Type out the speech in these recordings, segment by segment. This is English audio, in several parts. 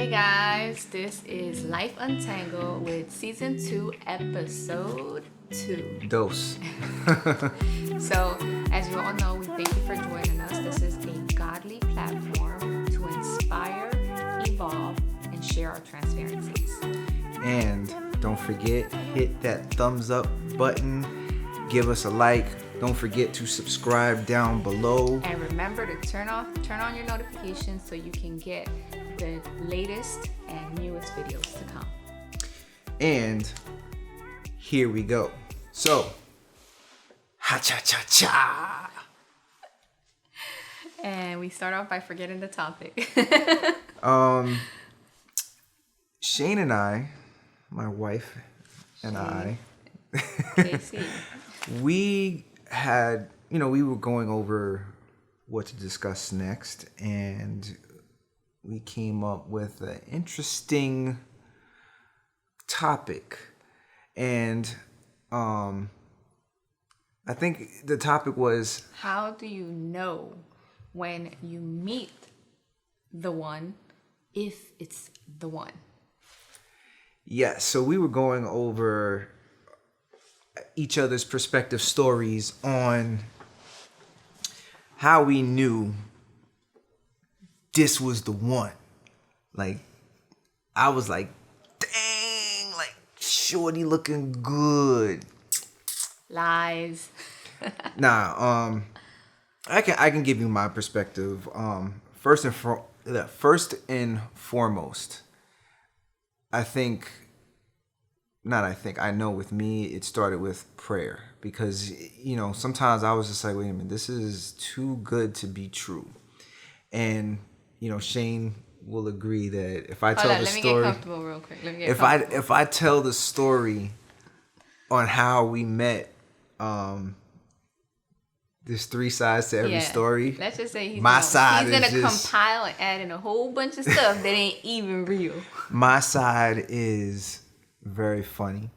Hey guys, this is Life Untangled with Season 2, Episode 2. Dose. So, as you all know, we thank you for joining us. This is a godly platform to inspire, evolve, and share our transparencies. And don't forget, hit that thumbs up button. Give us a like. Don't forget to subscribe down below. And remember to turn on your notifications so you can get the latest and newest videos to come. And here we go. So, ha-cha-cha-cha. And we start off by forgetting the topic. Shaine and I, my wife and I, K.C. we had, we were going over what to discuss next, and we came up with an interesting topic. And I think the topic was, how do you know when you meet the one, if it's the one? yeah, so we were going over each other's perspective stories on how we knew this was the one. Like, I was like, dang, like, shorty looking good. Lies. Nah, I can give you my perspective. First and foremost, I know with me, it started with prayer. Because, sometimes I was just like, wait a minute, this is too good to be true. And, Shaine will agree that if I tell the story... Let me get comfortable real quick. If I tell the story on how we met, there's three sides to every story. Let's just say he's gonna compile and add in a whole bunch of stuff that ain't even real. My side is very funny,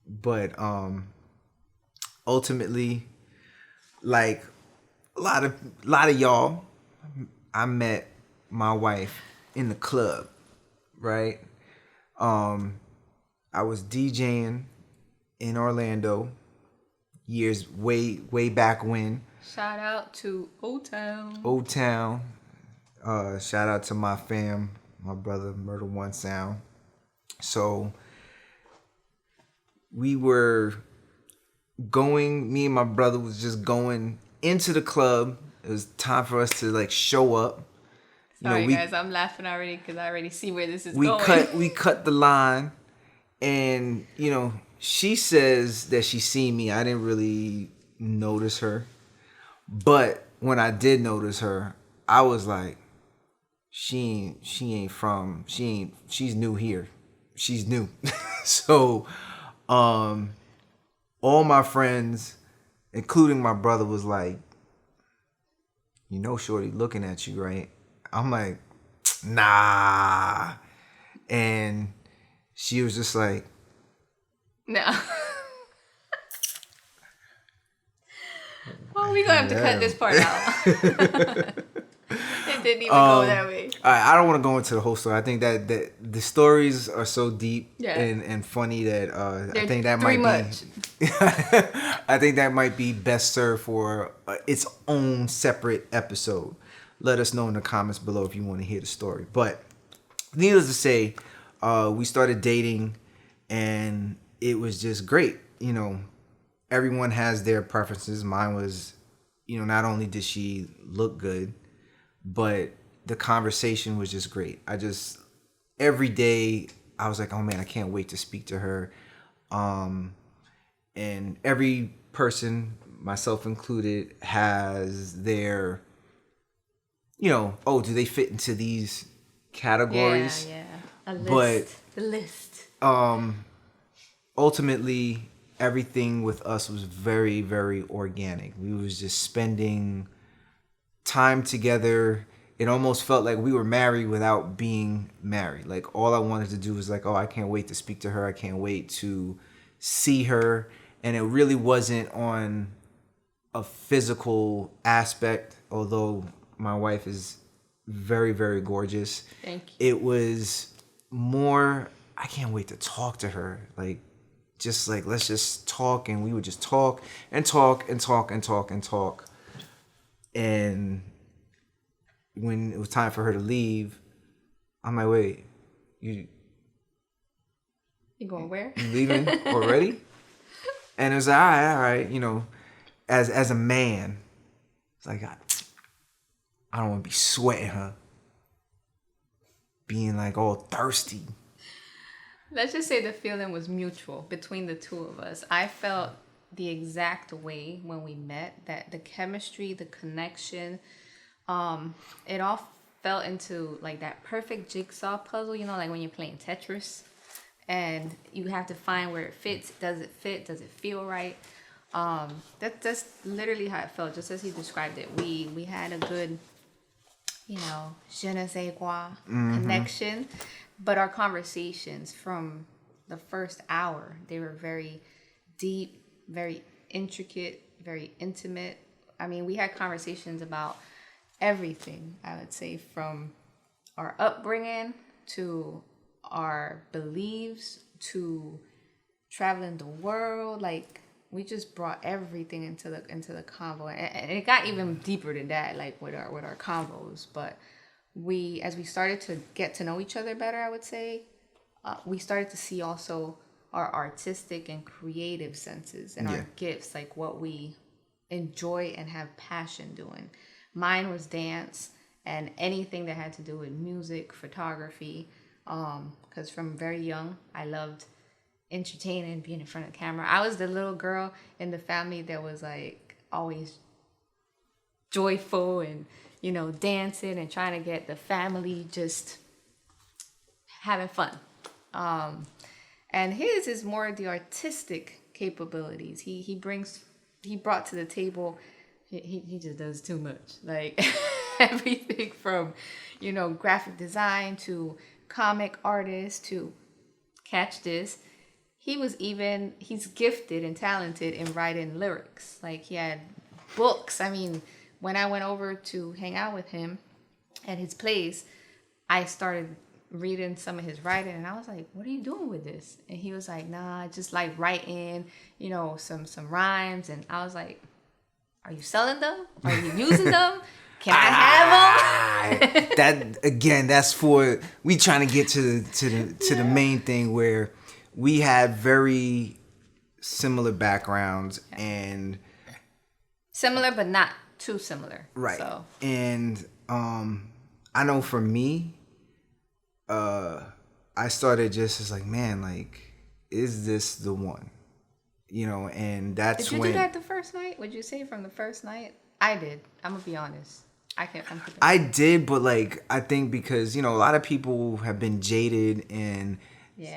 but ultimately, like a lot of y'all, I met my wife in the club, right? I was DJing in Orlando years way back when. Shout out to O-Town. O-Town. Shout out to my fam, my brother Murder One Sound. So we were me and my brother was just going into the club. It was time for us to show up. Sorry, guys, I'm laughing already because I already see where this is going. We cut the line, and she says that she seen me. I didn't really notice her, but when I did notice her, I was like, she's new here. She's new. So, all my friends, including my brother, was like, shorty looking at you, right? I'm like, nah. And she was just like, no. Well, we're going to have to cut this part out. It didn't even go that way. I don't want to go into the whole story. I think that the stories are so deep and funny that I think that might be I think that might be best served for its own separate episode. Let us know in the comments below if you want to hear the story. But needless to say, we started dating, and it was just great. Everyone has their preferences. Mine was, not only did she look good, but the conversation was just great. Every day I was like, oh man, I can't wait to speak to her. And every person, myself included, has their, do they fit into these categories? Yeah. A list. The list. Ultimately, everything with us was very, very organic. We was just spending time together. It almost felt like we were married without being married. Like, all I wanted to do was like, oh, I can't wait to speak to her. I can't wait to see her. And it really wasn't on a physical aspect, although my wife is very, very gorgeous. Thank you. It was more, I can't wait to talk to her. Like, just like, let's just talk. And we would just talk and talk and talk and talk and talk. And when it was time for her to leave, I'm like, wait, you going where? You leaving already? And it was like, all right, you know, as a man, it's like, I don't want to be sweating her, being like all thirsty. Let's just say the feeling was mutual between the two of us. I felt the exact way when we met, that the chemistry, the connection, it all fell into like that perfect jigsaw puzzle, you know, like when you're playing Tetris and you have to find where it fits. Does it fit? Does it feel right? That's literally how it felt, just as he described it. We had a good, you know, je ne sais quoi connection, but our conversations from the first hour, they were very deep, very intricate, very intimate. I mean, we had conversations about everything, I would say, from our upbringing to our beliefs to traveling the world. Like, we just brought everything into the convo, and it got even deeper than that, like with our convos. But as we started to get to know each other better, I would say, we started to see also our artistic and creative senses and our gifts, like what we enjoy and have passion doing. Mine was dance and anything that had to do with music, photography, because from very young, I loved entertaining, being in front of the camera. I was the little girl in the family that was like always joyful and, you know, dancing and trying to get the family just having fun. And his is more the artistic capabilities. He brought to the table. He just does too much. Like everything from, you know, graphic design to comic artist to, catch this, he's gifted and talented in writing lyrics. Like, he had books. I mean, when I went over to hang out with him at his place, I started reading some of his writing, and I was like, what are you doing with this? And he was like, nah, just like writing, you know, some rhymes. And I was like, are you selling them? Are you using them? Can I have them? That again, that's for, we trying to get to the main thing, where we had very similar backgrounds and similar but not too similar. Right. So. And I know for me, I started just as like, man, like, is this the one? You know, and that's when... Did you do that the first night? Would you say from the first night? I did. I'm gonna be honest. I did, but like, I think because, you know, a lot of people have been jaded and,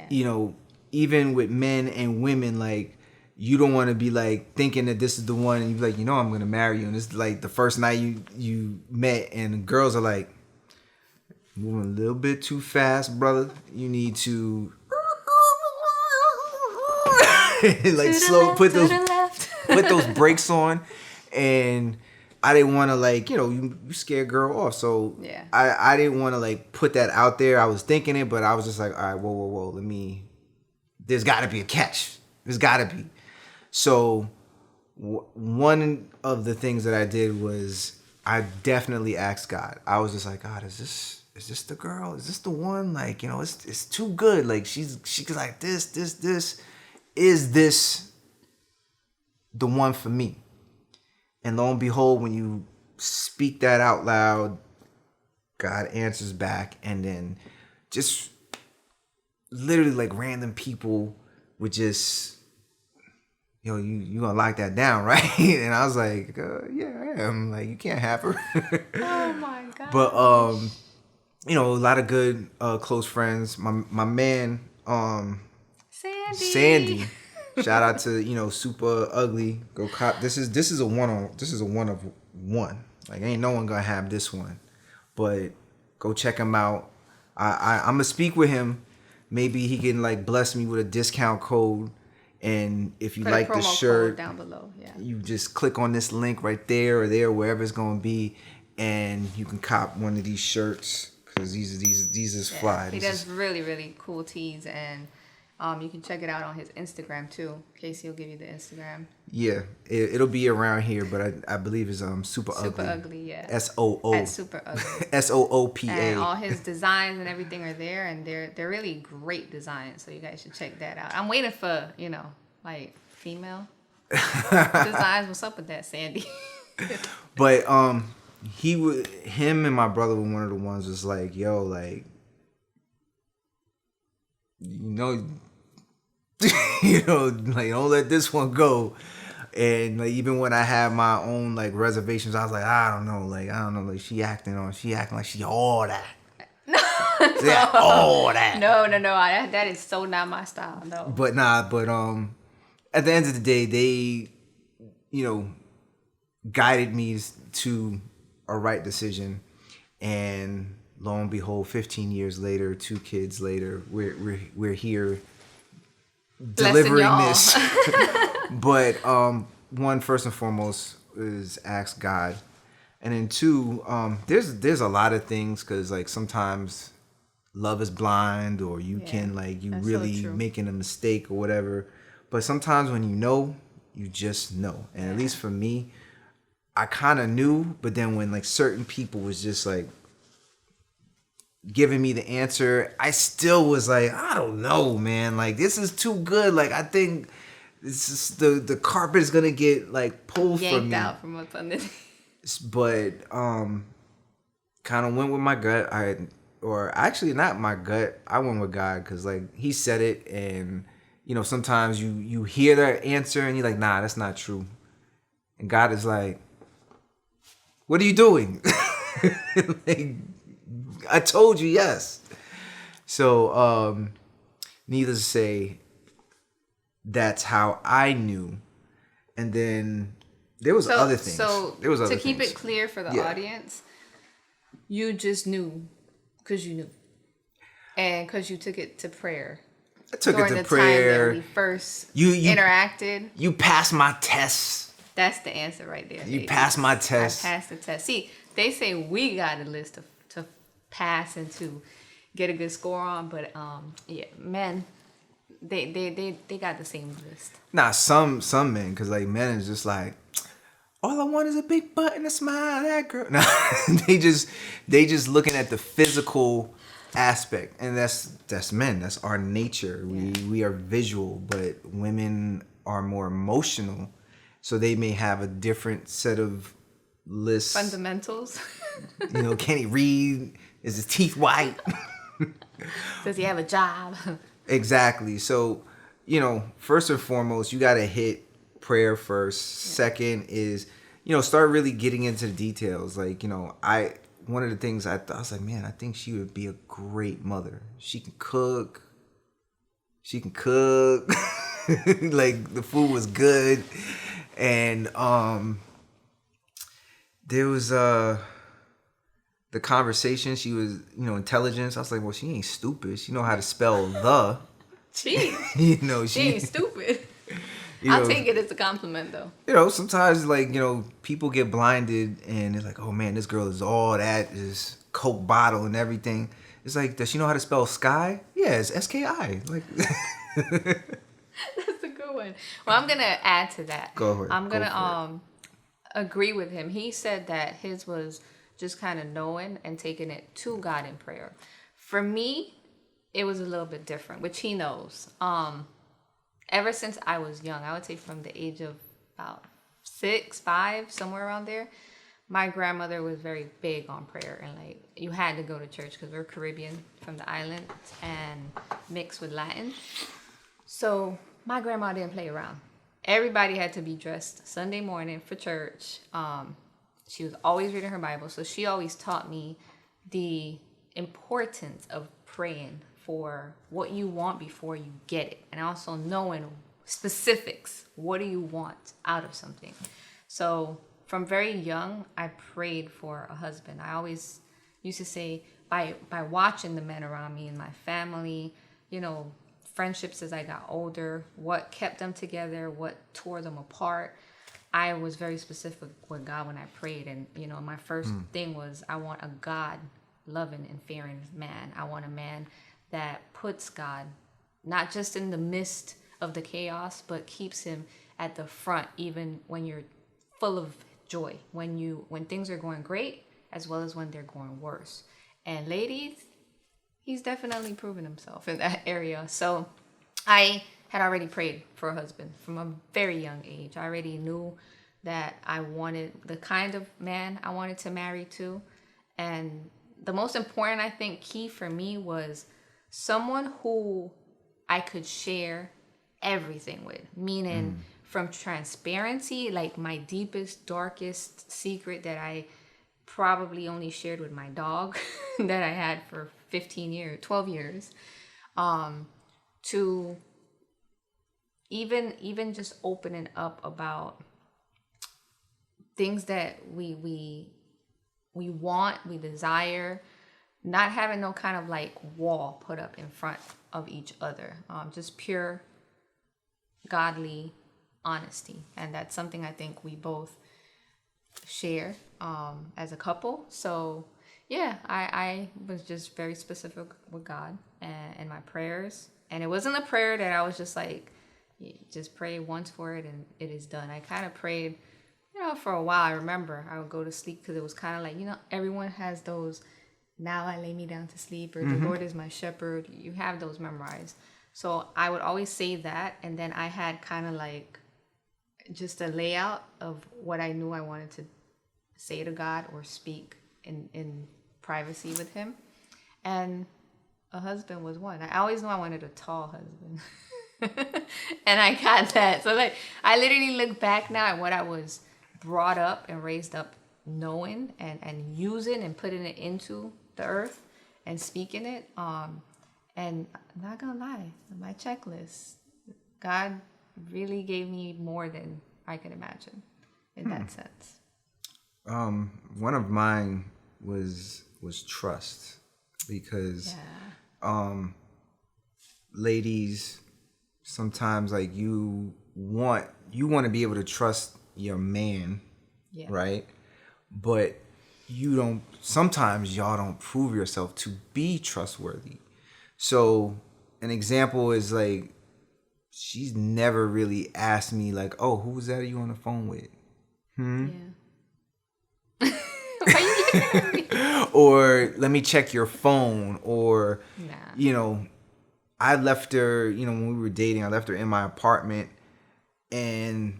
you know, even with men and women, like, you don't want to be like thinking that this is the one and you're like, you know, I'm going to marry you. And it's like the first night you met and girls are like, moving a little bit too fast, brother. You need to like slow, put those brakes on. And I didn't want to, like, you know, you scare a girl off. So I didn't want to like put that out there. I was thinking it, but I was just like, all right, whoa. There's got to be a catch. There's got to be. So one of the things that I did was I definitely asked God. I was just like, God, is this the girl? Is this the one? Like, you know, it's too good. Like, she's like this. Is this the one for me? And lo and behold, when you speak that out loud, God answers back. And then just literally like random people would just, you know, you gonna lock that down, right? And I was like, yeah, I am. Like, you can't have her. Oh my God. But you know, a lot of good close friends. My man, Sandy. Shout out to, you know, Super Ugly. Go cop. This is a one of one. Like, ain't no one gonna have this one. But go check him out. I'm gonna speak with him. Maybe he can like bless me with a discount code. And if you like the shirt, down below, you just click on this link right there or wherever it's gonna be, and you can cop one of these shirts because these is fly. He does really, really cool tees, and you can check it out on his Instagram too. KC will give you the Instagram. Yeah, it'll be around here, but I believe it's Super Ugly, yeah. SOO. At Super Ugly. SOOPA. And all his designs and everything are there, and they're really great designs. So you guys should check that out. I'm waiting for like female designs. What's up with that, Sandy? But him and my brother were one of the ones was like, yo, like, like, don't let this one go. And like, even when I had my own like reservations, I was like, I don't know, like she acting like she all that. All that. No, that is so not my style. No. But at the end of the day, they, guided me to a right decision, and lo and behold, 15 years later, 2 kids later, we're here delivering this. But one, first and foremost, is ask God, and then 2, there's a lot of things, because like sometimes love is blind, or you can like you really so making a mistake or whatever. But sometimes when you just know, and at least for me, I kind of knew, but then when like certain people was just like giving me the answer, I still was like, I don't know, man. Like, this is too good. Like, I think this is the carpet is gonna get like pulled from me. Out from up underneath. But kind of went with my gut. Or actually not my gut. I went with God, because like he said it, and sometimes you hear that answer and you're like, nah, that's not true. And God is like, what are you doing? Like, I told you yes. So, needless to say, that's how I knew. And then there was other things. So to keep it clear for the audience, you just knew because you knew, and because you took it to prayer. I took it to prayer. Time that we first interacted. You passed my tests. That's the answer right there. You passed my test. I passed the test. See, they say we got a list to pass and to get a good score on, but men, they got the same list. Nah, some men, because like men is just like, all I want is a big butt and a smile. That girl. Nah, they just looking at the physical aspect, and that's men. That's our nature. We are visual, but women are more emotional. So they may have a different set of lists. Fundamentals. Can he read? Is his teeth white? Does he have a job? Exactly. So, first and foremost, you got to hit prayer first. Yeah. Second is, start really getting into the details. Like, one of the things I was like, man, I think she would be a great mother. She can cook. Like, the food was good. And there was the conversation. She was, intelligence. I was like, well, she ain't stupid. She know how to spell the. She ain't stupid. I'll take it as a compliment, though. Sometimes like people get blinded and it's like, oh man, this girl is all that, is Coke bottle and everything. It's like, does she know how to spell sky? Yeah, it's SKI. Like. That's a good one. Well, I'm gonna add to that. Go ahead. I'm gonna agree with him. He said that his was just kind of knowing and taking it to God in prayer. For me, it was a little bit different, which he knows. Ever since I was young, I would say from the age of about 6, 5, somewhere around there, my grandmother was very big on prayer, and like you had to go to church because we're Caribbean from the island and mixed with Latin. So my grandma didn't play around. Everybody had to be dressed Sunday morning for church. She was always reading her Bible. So she always taught me the importance of praying for what you want before you get it. And also knowing specifics. What do you want out of something? So from very young, I prayed for a husband. I always used to say, by watching the men around me and my family, friendships as I got older, what kept them together, what tore them apart, I was very specific with God when I prayed. And, you know, my first thing was I want a God loving and fearing man. I want a man that puts God not just in the midst of the chaos, but keeps him at the front, even when you're full of joy, when things are going great, as well as when they're going worse. And ladies, he's definitely proven himself in that area. So I had already prayed for a husband from a very young age. I already knew that I wanted the kind of man I wanted to marry to. And the most important, I think, key for me was someone who I could share everything with, meaning from transparency, like my deepest, darkest secret that I probably only shared with my dog that I had for 12 years, to even just opening up about things that we want, we desire, not having no kind of like wall put up in front of each other, just pure godly honesty. And that's something I think we both share as a couple. So yeah, I was just very specific with God and my prayers. And it wasn't a prayer that I was just like, just pray once for it and it is done. I kind of prayed, you know, for a while. I remember I would go to sleep because it was kind of like, you know, everyone has those, now I lay me down to sleep, or the Lord is my shepherd. You have those memorized. So I would always say that. And then I had kind of like just a layout of what I knew I wanted to say to God or speak in privacy with him. And a husband was one. I always knew I wanted a tall husband. And I got that. So like, I literally look back now at what I was brought up and raised up knowing and using and putting it into the earth and speaking it. And I'm not gonna lie, my checklist, God really gave me more than I could imagine in that sense. One of mine was trust, because ladies, sometimes like you want to be able to trust your man, right? But sometimes y'all don't prove yourself to be trustworthy. So an example is like, she's never really asked me like, oh, who was that you on the phone with? Yeah. Why you looking at me? Or let me check your phone. Or, Nah. you know, I left her, you know, when we were dating, I left her in my apartment, and,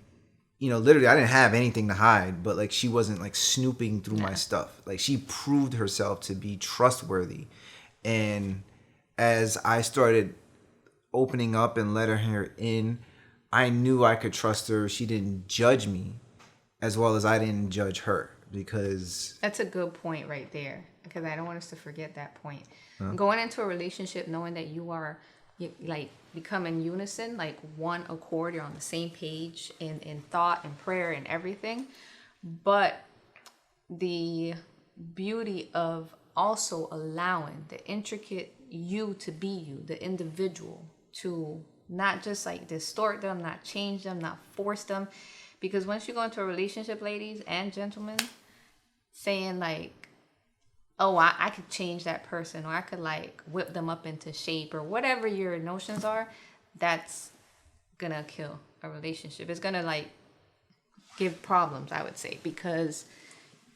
you know, literally I didn't have anything to hide, but like she wasn't like snooping through my stuff. Like she proved herself to be trustworthy. And as I started opening up and letting her in, I knew I could trust her. She didn't judge me as well as I didn't judge her, because That's a good point right there, because I don't want us to forget that point. Going into a relationship knowing that you are like become in unison, like one accord, you're on the same page in thought and prayer and everything. But the beauty of also allowing the intricate you to be you, the individual, to not just like distort them, not change them, not force them. Because once you go into a relationship, ladies and gentlemen, saying like, oh, I could change that person, or I could like whip them up into shape, or whatever your notions are, that's gonna kill a relationship. It's gonna like give problems, I would say, because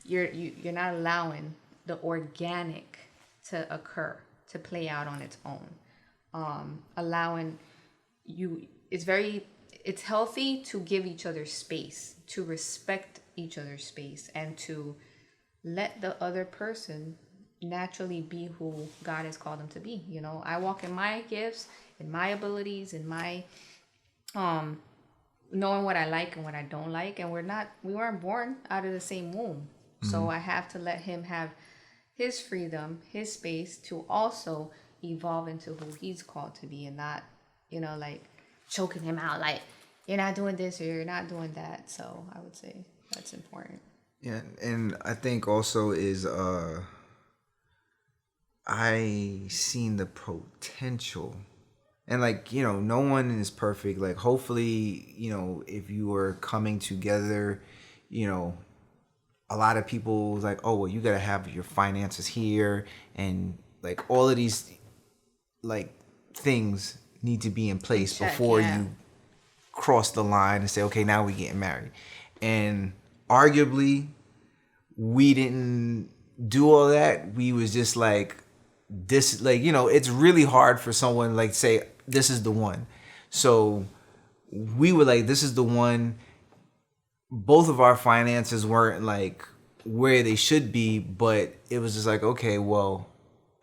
you're not allowing the organic to occur, to play out on its own. Allowing you, it's healthy to give each other space, to respect each other's space, and to let the other person naturally be who God has called them to be. You know, I walk in my gifts, in my abilities, in my knowing what I like and what I don't like, and we weren't born out of the same womb. So I have to let him have his freedom, his space to also evolve into who he's called to be, and not, you know, like choking him out like, you're not doing this or you're not doing that. So I would say that's important. Yeah, and I think also is I seen the potential And like, you know, no one is perfect. Like, hopefully, you know, if you are coming together, you know, a lot of people like, oh, well, you got to have your finances here, and like all of these like things need to be in place before you cross the line and say, okay, now we getting married. And arguably, we didn't do all that. We was just like, this, like, you know, it's really hard for someone like say, this is the one. So we were like, this is the one. Both of our finances weren't like where they should be, but it was just like, okay, well,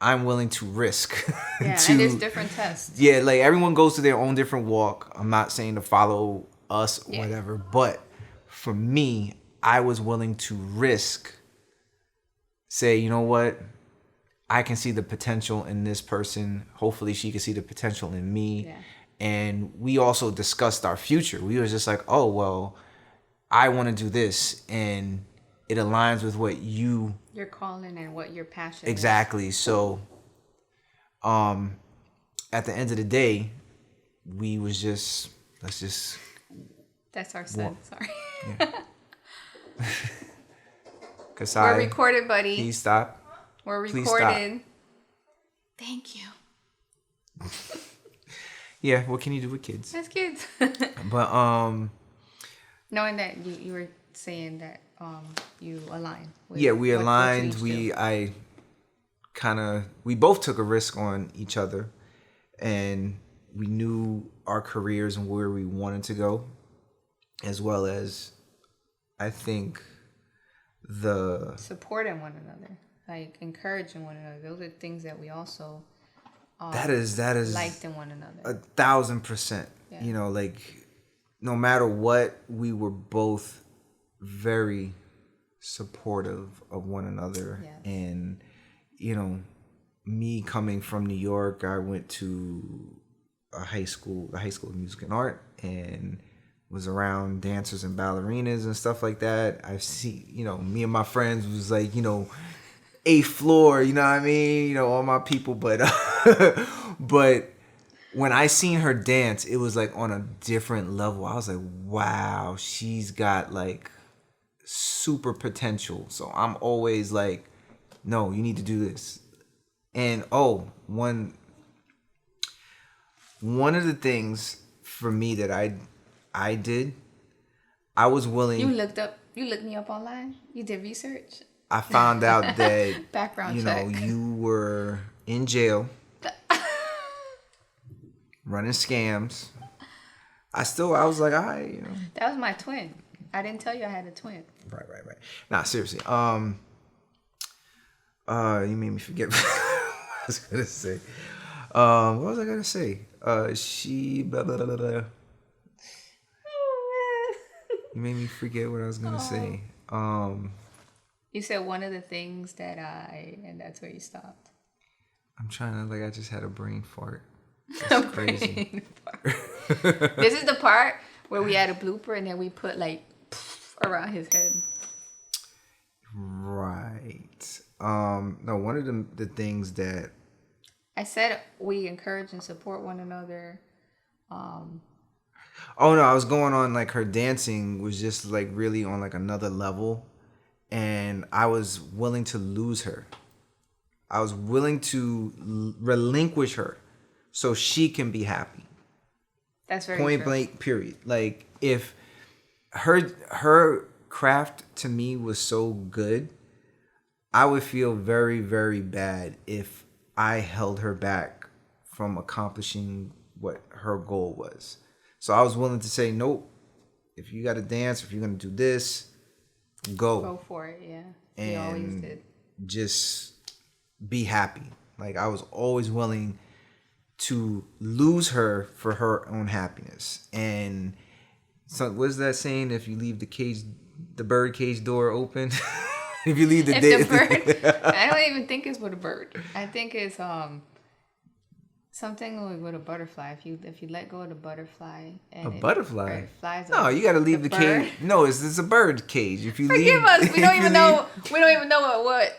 I'm willing to risk. Yeah, and there's different tests. Yeah, like everyone goes to their own different walk. I'm not saying to follow us or whatever, but for me, I was willing to risk, say, you know what? I can see the potential in this person. Hopefully she can see the potential in me. Yeah. And we also discussed our future. We was just like, oh, well, I want to do this, and it aligns with what you're calling and what you're passionate. Exactly. So, at the end of the day, we was just That's our son. Sorry. Yeah. Kasai, we're recorded, buddy. Please stop. We're recording. Thank you. Yeah. What can you do with kids? That's kids. But knowing that you were saying that you align with we aligned. We both took a risk on each other, and we knew our careers and where we wanted to go, as well as I think the supporting one another, like encouraging one another. Those are things that we also that is liked in one another. 1,000%. Yeah. You know, like no matter what, we were both very supportive of one another. Yes. And you know, me coming from New York, I went to the high school of music and art, and was around dancers and ballerinas and stuff like that. I see, you know, me and my friends was like, you know, 8th floor, you know what I mean? You know, all my people, but but when I seen her dance, it was like on a different level. I was like, wow, she's got like super potential. So I'm always like, no, you need to do this. And one of the things for me that I did, I was willing. You looked me up online? You did research? I found out that background check. You know, you were in jail running scams. I was like, all right, you know. That was my twin. I didn't tell you I had a twin. Right. Nah, seriously. You made me forget what I was gonna say. What was I gonna say? She blah blah blah blah. You made me forget what I was gonna say. You said one of the things and that's where you stopped. I'm trying to, I just had a brain fart. That's crazy. This is the part where we had a blooper and then we put around his head. Right. No, one of the things that I said, we encourage and support one another. Oh no, I was going on her dancing was just really on another level, and I was willing to lose her. I was willing to relinquish her so she can be happy. That's very point true. Blank, period. If her craft to me was so good, I would feel very, very bad if I held her back from accomplishing what her goal was. So I was willing to say, nope, if you got to dance, if you're going to do this, go for it, yeah. And we always did. Just be happy. I was always willing to lose her for her own happiness. And so what's that saying? If you leave the bird cage door open, if you leave the bird, I don't even think it's with a bird. I think it's something with a butterfly. If you let go of the butterfly, and a butterfly it flies. No, you got to leave the cage. No, it's a bird cage. If you forgive us, we don't even know. We don't even know what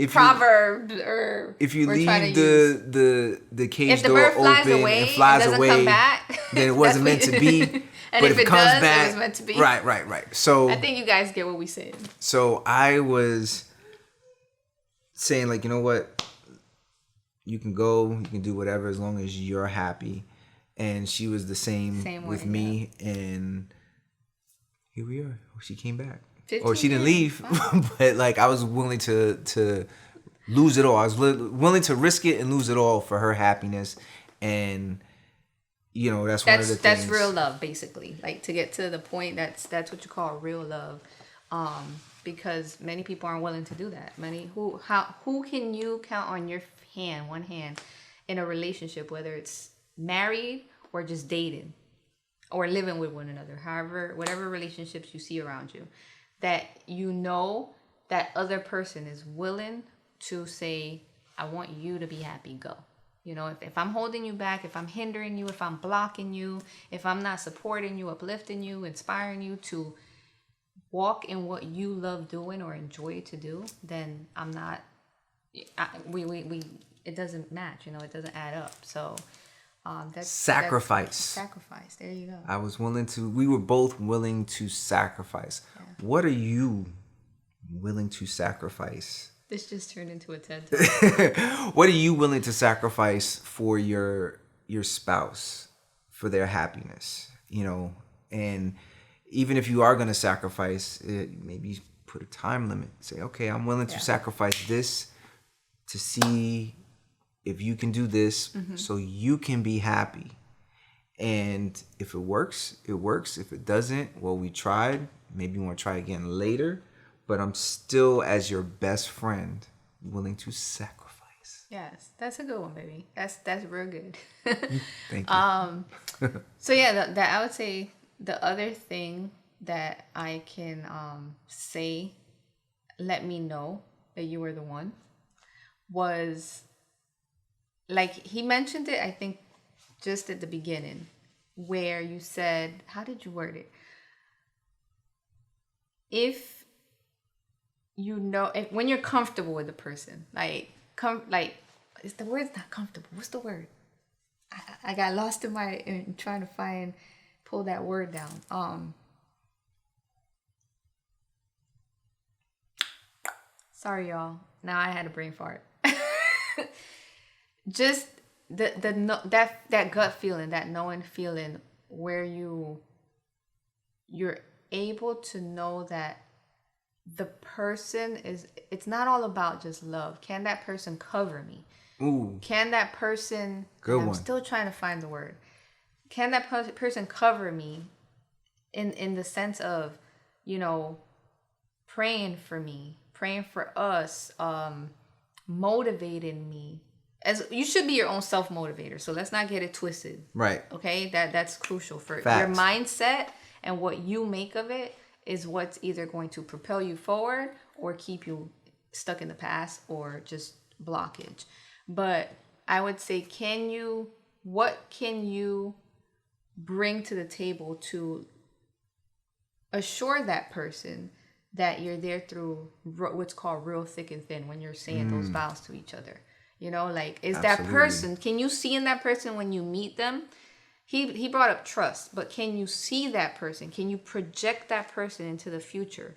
proverb or if you leave the cage door open and flies away, then it wasn't meant to be. And but if it comes does, back, it was meant to be. Right. So I think you guys get what we said. So I was saying, like, you know what? You can go, you can do whatever as long as you're happy. And she was the same with me, and here we are. She came back. Or she didn't leave, but like I was willing to lose it all. I was willing to risk it and lose it all for her happiness, and that's one of the things. That's real love, basically. Like, to get to the point, that's what you call real love, because many people aren't willing to do that. Who can you count on your one hand, in a relationship, whether it's married or just dating or living with one another, whatever relationships you see around you, that that other person is willing to say, I want you to be happy, go. If I'm holding you back, if I'm hindering you, if I'm blocking you, if I'm not supporting you, uplifting you, inspiring you to walk in what you love doing or enjoy to do, then I'm not, it doesn't match, it doesn't add up. So that's sacrifice. There you go. We were both willing to sacrifice. Yeah. What are you willing to sacrifice? This just turned into a TED Talk. What are you willing to sacrifice for your spouse, for their happiness? And even if you are going to sacrifice it, maybe put a time limit. Say, okay, I'm willing to sacrifice this to see if you can do this, so you can be happy. And if it works, it works. If it doesn't, well, we tried. Maybe you want to try again later. But I'm still, as your best friend, willing to sacrifice. Yes, that's a good one, baby. That's real good. Thank you. So yeah, that I would say the other thing that I can say, let me know that you were the one, was, like, he mentioned it, I think, just at the beginning, where you said, how did you word it? When you're comfortable with the person, is the word's not comfortable. What's the word? I got lost in trying to pull that word down. Sorry, y'all. Now I had a brain fart. Just that gut feeling, that knowing feeling, where you're able to know that the person it's not all about just love. Can that person cover me? Ooh. Can that person, I'm still trying to find the word. Can that person cover me in the sense of, praying for me, praying for us, motivating me? As you should be your own self-motivator, so let's not get it twisted. Right. Okay? That's crucial for Facts. Your mindset, and what you make of it is what's either going to propel you forward or keep you stuck in the past or just blockage. But I would say, what can you bring to the table to assure that person that you're there through what's called real thick and thin, when you're saying those vows to each other? Is Absolutely. That person, can you see in that person when you meet them? He brought up trust, but can you see that person? Can you project that person into the future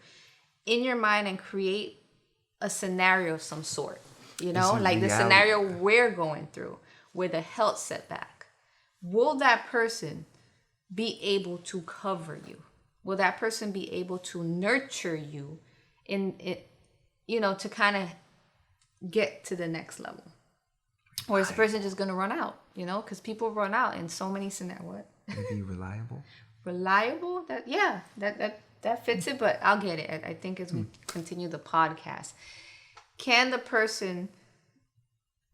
in your mind and create a scenario of some sort? Like the scenario we're going through with a health setback. Will that person be able to cover you? Will that person be able to nurture you in it, to kind of get to the next level? Or is the person just going to run out? Because people run out in so many scenarios. What? Maybe reliable. Reliable? That fits it, but I'll get it. I think as we continue the podcast, can the person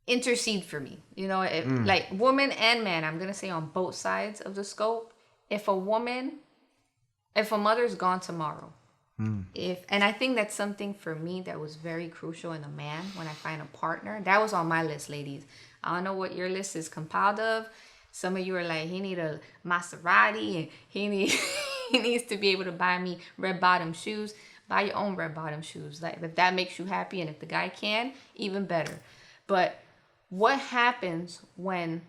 intercede for me? Like woman and man, I'm going to say on both sides of the scope. If a mother's gone tomorrow, and I think that's something for me that was very crucial in a man when I find a partner. That was on my list, ladies. I don't know what your list is compiled of. Some of you are like, he need a Maserati and he needs to be able to buy me red bottom shoes. Buy your own red bottom shoes. Like, if that makes you happy, and if the guy can, even better. But what happens when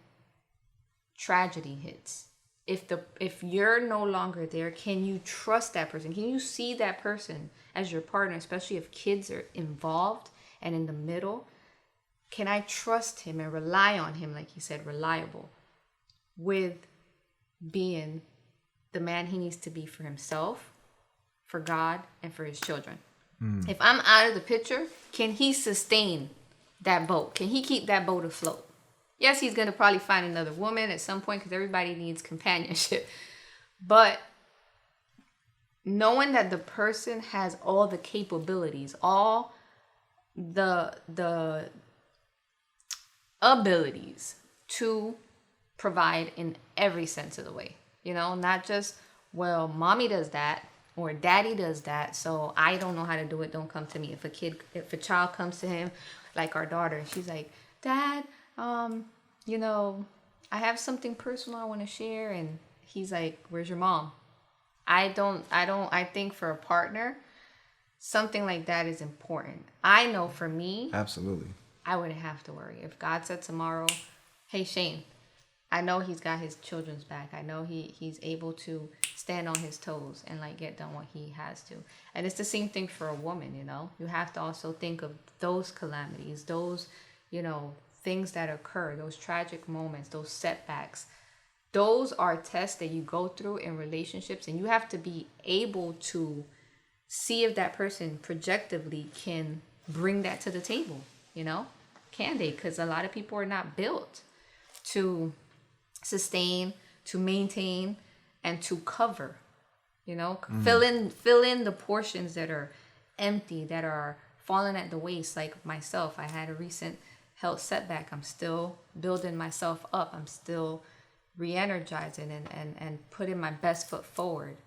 tragedy hits? If you're no longer there, can you trust that person? Can you see that person as your partner, especially if kids are involved and in the middle? Can I trust him and rely on him, like you said, reliable, with being the man he needs to be for himself, for God, and for his children? If I'm out of the picture, can he sustain that boat? Can he keep that boat afloat? Yes, he's going to probably find another woman at some point because everybody needs companionship. But knowing that the person has all the capabilities, all the abilities to provide in every sense of the way. You know, not just, well, mommy does that or daddy does that, so I don't know how to do it, don't come to me. If a child comes to him, like our daughter, she's like, Dad, you know, I have something personal I want to share, and he's like, where's your mom? I think for a partner, something like that is important. I know for me, absolutely, I wouldn't have to worry. If God said tomorrow, hey, Shaine, I know he's got his children's back. I know he's able to stand on his toes and like get done what he has to. And it's the same thing for a woman, you know. You have to also think of those calamities, those, you know, things that occur, those tragic moments, those setbacks. Those are tests that you go through in relationships, and you have to be able to see if that person projectively can bring that to the table, you know? Can they? Because a lot of people are not built to sustain, to maintain, and to cover, you know? Fill in the portions that are empty, that are falling at the waist. Like myself, I had a recent health setback. I'm still building myself up. I'm still re-energizing and putting my best foot forward,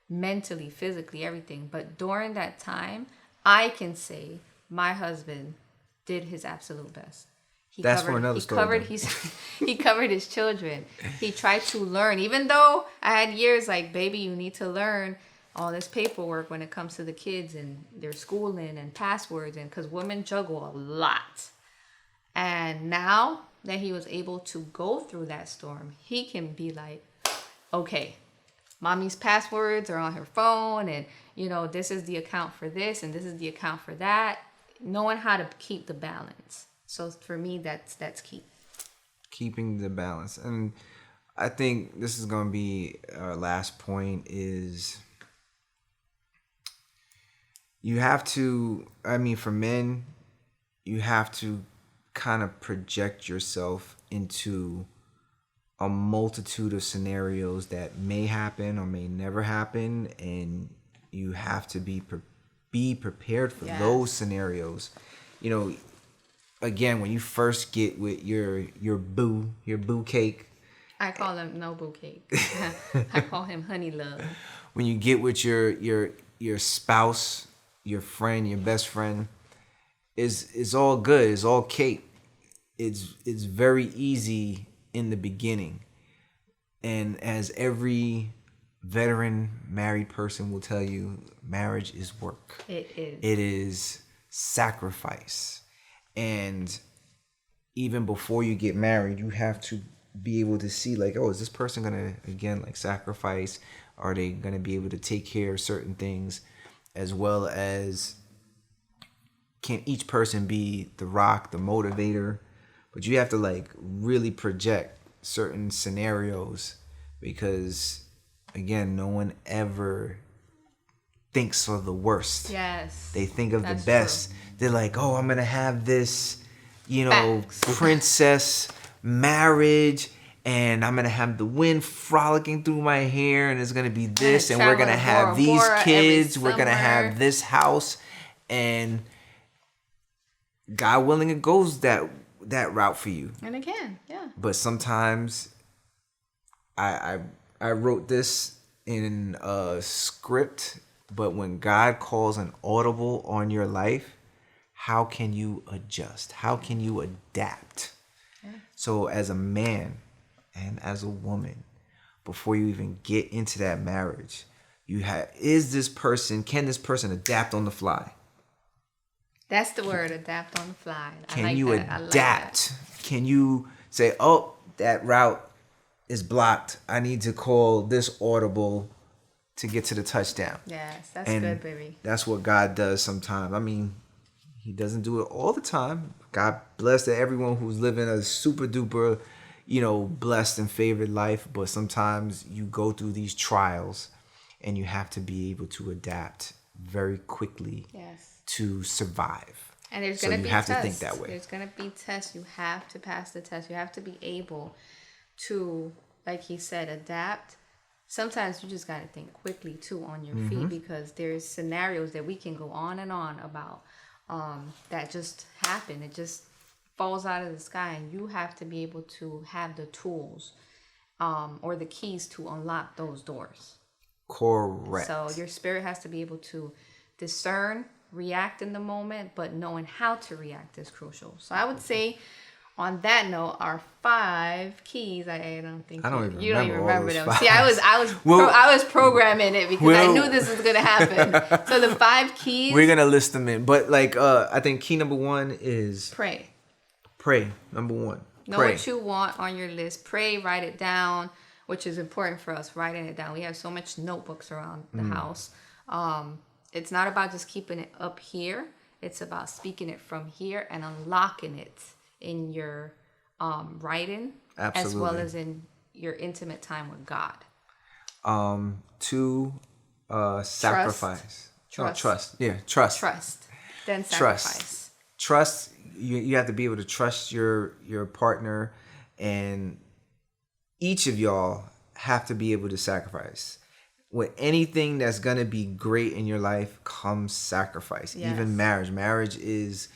mentally, physically, everything. But during that time, I can say my husband did his absolute best. He covered his children. He tried to learn, even though I had years like, baby, you need to learn all this paperwork when it comes to the kids and their schooling and passwords, and because women juggle a lot. And now that he was able to go through that storm, he can be like, okay, mommy's passwords are on her phone, and you know, this is the account for this and this is the account for that. Knowing how to keep the balance. So for me, that's key. Keeping the balance. And I think this is going to be our last point is you have to, I mean, for men, you have to kind of project yourself into a multitude of scenarios that may happen or may never happen, and you have to be prepared for those scenarios. You know, again, when you first get with your boo cake. I call him no boo cake. I call him honey love. When you get with your spouse, your friend, your best friend, it's all good. It's all cake. It's very easy in the beginning. And as every veteran married person will tell you, marriage is work. It is. It is sacrifice. And even before you get married, you have to be able to see like, oh, is this person going to, again, like sacrifice? Are they going to be able to take care of certain things? As well as, can each person be the rock, the motivator? But you have to like really project certain scenarios, because again, no one ever thinks of the worst. Yes. They think of the best. True. They're like, oh, I'm going to have this, you know, princess marriage, and I'm going to have the wind frolicking through my hair, and it's going to be this, and we're going to have these kids, we're going to have this house, and God willing, it goes that route for you. And it can, yeah. But sometimes I wrote this in a script, but when God calls an audible on your life, how can you adjust? How can you adapt? Yeah. So as a man and as a woman, before you even get into that marriage, can this person adapt on the fly? That's the word, adapt on the fly. Can you adapt? Can you say, oh, that route is blocked. I need to call this audible to get to the touchdown. Yes, that's good, baby. That's what God does sometimes. I mean, he doesn't do it all the time. God bless to everyone who's living a super duper, blessed and favored life. But sometimes you go through these trials and you have to be able to adapt very quickly to survive. And there's going to be tests. You have to think that way. There's going to be tests. You have to pass the test. You have to be able to, like he said, adapt. Sometimes you just got to think quickly, too, on your feet, because there's scenarios that we can go on and on about that just happen. It just falls out of the sky, and you have to be able to have the tools or the keys to unlock those doors. Correct. So your spirit has to be able to discern, react in the moment, but knowing how to react is crucial. So I would say, on that note, our 5 keys. I don't think you don't even remember them. 5. See, I was programming it because I knew this was gonna happen. So the 5 keys. We're gonna list them in, but I think key number 1 is pray. Pray. Number 1. Know what you want on your list. Pray. Write it down, which is important for us. Writing it down. We have so much notebooks around the house. It's not about just keeping it up here. It's about speaking it from here and unlocking it in your writing, as well as in your intimate time with God. 2, sacrifice. Trust. Trust. Trust. Then sacrifice. Trust. You have to be able to trust your partner, and each of y'all have to be able to sacrifice. With anything that's gonna be great in your life comes sacrifice. Yes. Even marriage. Marriage is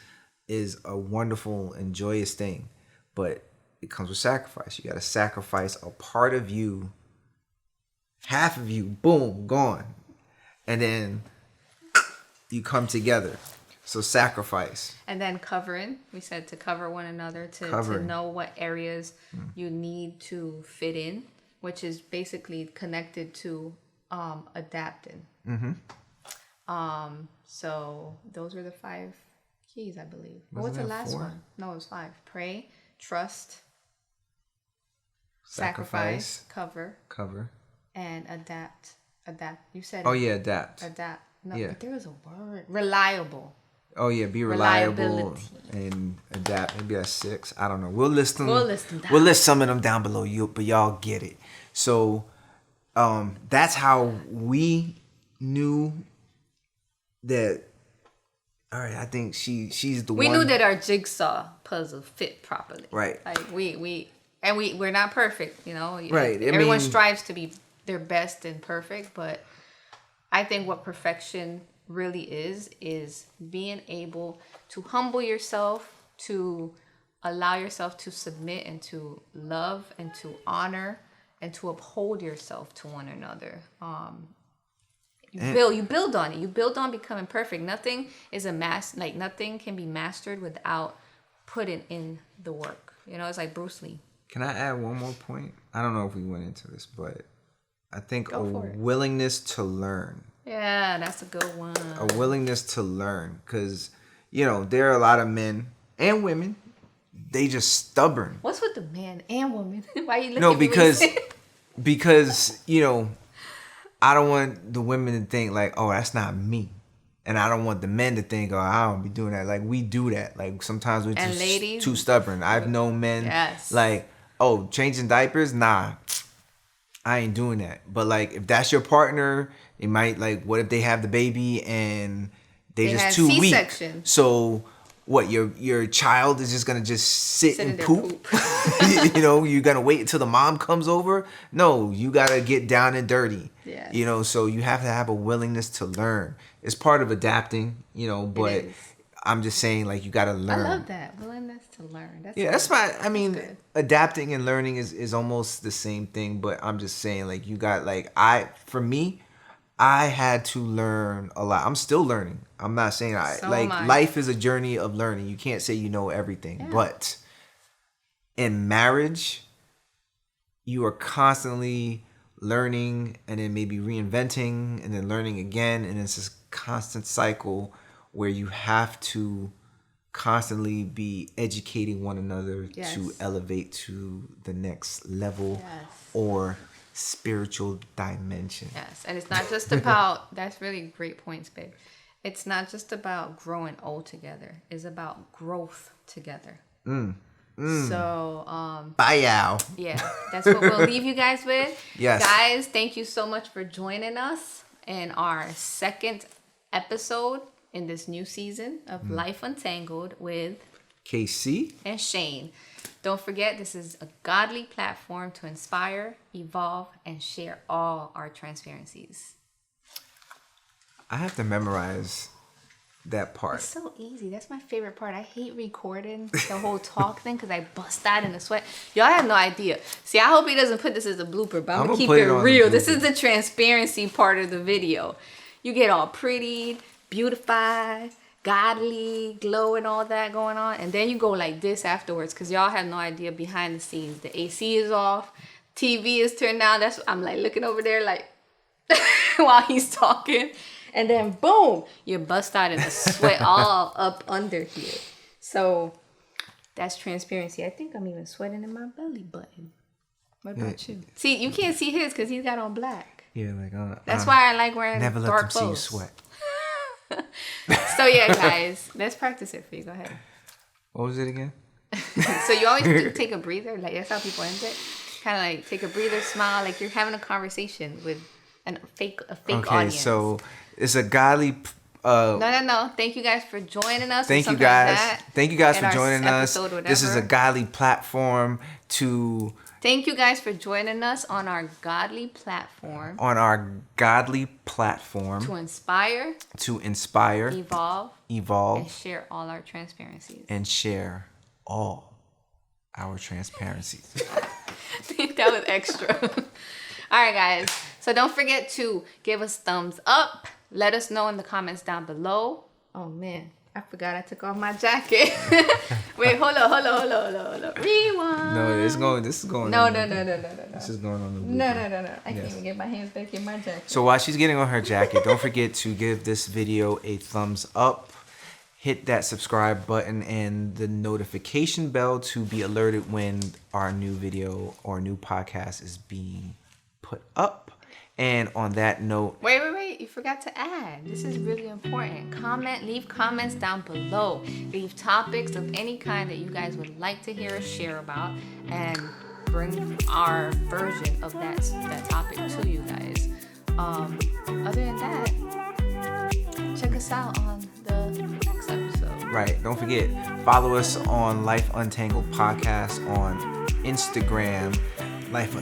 a wonderful and joyous thing, but it comes with sacrifice. You got to sacrifice a part of you, half of you, boom, gone, and then you come together. So sacrifice. And then covering. We said to cover one another, to know what areas you need to fit in, which is basically connected to adapting. So those were the 5 keys, I believe. What's the last 4? One? No, it was 5. Pray, trust, sacrifice, cover, and adapt. You said. Oh yeah, adapt. Adapt. No, but there was a word. Reliable. Oh yeah, be reliable and adapt. Maybe that's 6. I don't know. We'll list them. Down. We'll list some of them down below. But y'all get it. So, that's how we knew that. All right, I think she's the one. We knew that our jigsaw puzzle fit properly. Right. Like we're not perfect, Right. Everyone strives to be their best and perfect, but I think what perfection really is being able to humble yourself, to allow yourself to submit and to love and to honor and to uphold yourself to one another. You build on it. You build on becoming perfect. Nothing is nothing can be mastered without putting in the work. It's like Bruce Lee. Can I add one more point? I don't know if we went into this, but I think a willingness to learn. Yeah, that's a good one. A willingness to learn, because there are a lot of men and women. They just stubborn. What's with the men and women? Why are you looking at me? because I don't want the women to think like, oh, that's not me. And I don't want the men to think, oh, I don't be doing that. Like, we do that. Like, sometimes we're too stubborn. I've known men like, oh, changing diapers? Nah, I ain't doing that. But, like, if that's your partner, it might, like, what if they have the baby and they just too C-section. Weak? So, what, your child is just going to just sit and poop? You're going to wait until the mom comes over? No, you got to get down and dirty. Yes. So you have to have a willingness to learn. It's part of adapting, but I'm just saying, like, you got to learn. I love that. Willingness to learn. That's fine. I mean, adapting and learning is almost the same thing, but I'm just saying, like, you got, like, for me, I had to learn a lot. I'm still learning. I'm not saying life is a journey of learning. You can't say you know everything, but in marriage, you are constantly learning and then maybe reinventing and then learning again, and it's this constant cycle where you have to constantly be educating one another to elevate to the next level or spiritual dimension. Yes, and it's not just about, that's really great points, babe. It's not just about growing old together. It's about growth together. So, bye, y'all. Yeah, that's what we'll leave you guys with. Yes. Guys, thank you so much for joining us in our second episode in this new season of Life Untangled with KC and Shaine. Don't forget, this is a godly platform to inspire, evolve, and share all our transparencies. I have to memorize that part. It's so easy. That's my favorite part. I hate recording the whole talk thing because I bust out in the sweat. Y'all have no idea. See, I hope he doesn't put this as a blooper, but I'm going to keep it real. This is the transparency part of the video. You get all pretty, beautified, godly, glow and all that going on. And then you go like this afterwards because y'all have no idea behind the scenes. The AC is off. TV is turned down. That's I'm like looking over there like while he's talking. And then boom, you bust out in a sweat all up under here. So that's transparency. I think I'm even sweating in my belly button. What about you? See, you can't see his because he's got on black. Yeah, like that's why I like wearing never let dark them clothes. see you sweat. So yeah, guys, let's practice it for you. Go ahead. What was it again? So you always take a breather. Like that's how people end it. Kind of like take a breather, smile, like you're having a conversation with a fake audience. Okay, so it's a godly. No. Thank you guys for joining us. Thank you guys. Thank you guys for joining us. This is a godly platform to. Thank you guys for joining us on our godly platform. To inspire. Evolve. And share all our transparencies. I think that was extra. All right, guys. So don't forget to give us thumbs up. Let us know in the comments down below. Oh, man. I forgot I took off my jacket. Wait, hold on. Rewind. No, this is going No. on. This is going on the blooper. No. I can't even get my hands back in my jacket. So while she's getting on her jacket, don't forget to give this video a thumbs up. Hit that subscribe button and the notification bell to be alerted when our new video or new podcast is being put up. And on that note... Wait. You forgot to add. This is really important. Leave comments down below. Leave topics of any kind that you guys would like to hear us share about. And bring our version of that topic to you guys. Other than that, check us out on the next episode. Right. Don't forget, follow us on Life Untangled Podcast on Instagram. Life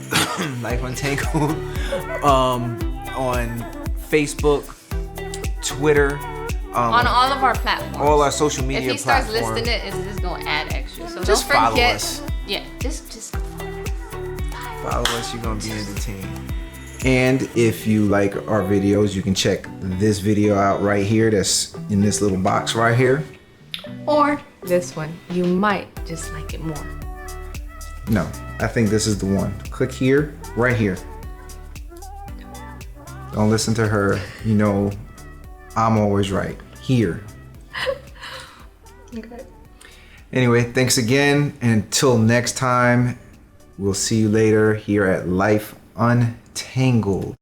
Untangled on Facebook, Twitter, on all of our platforms, all our social media platforms. If he starts platforms. listing it, it's just gonna add extra. So just don't forget. Follow us. Yeah, just follow us. You're gonna be entertained. And if you like our videos, you can check this video out right here. That's in this little box right here. Or this one. You might just like it more. No, I think this is the one. Click here, right here. Don't listen to her. You know, I'm always right. Here. Okay. Anyway, thanks again. Until next time, we'll see you later here at Life Untangled.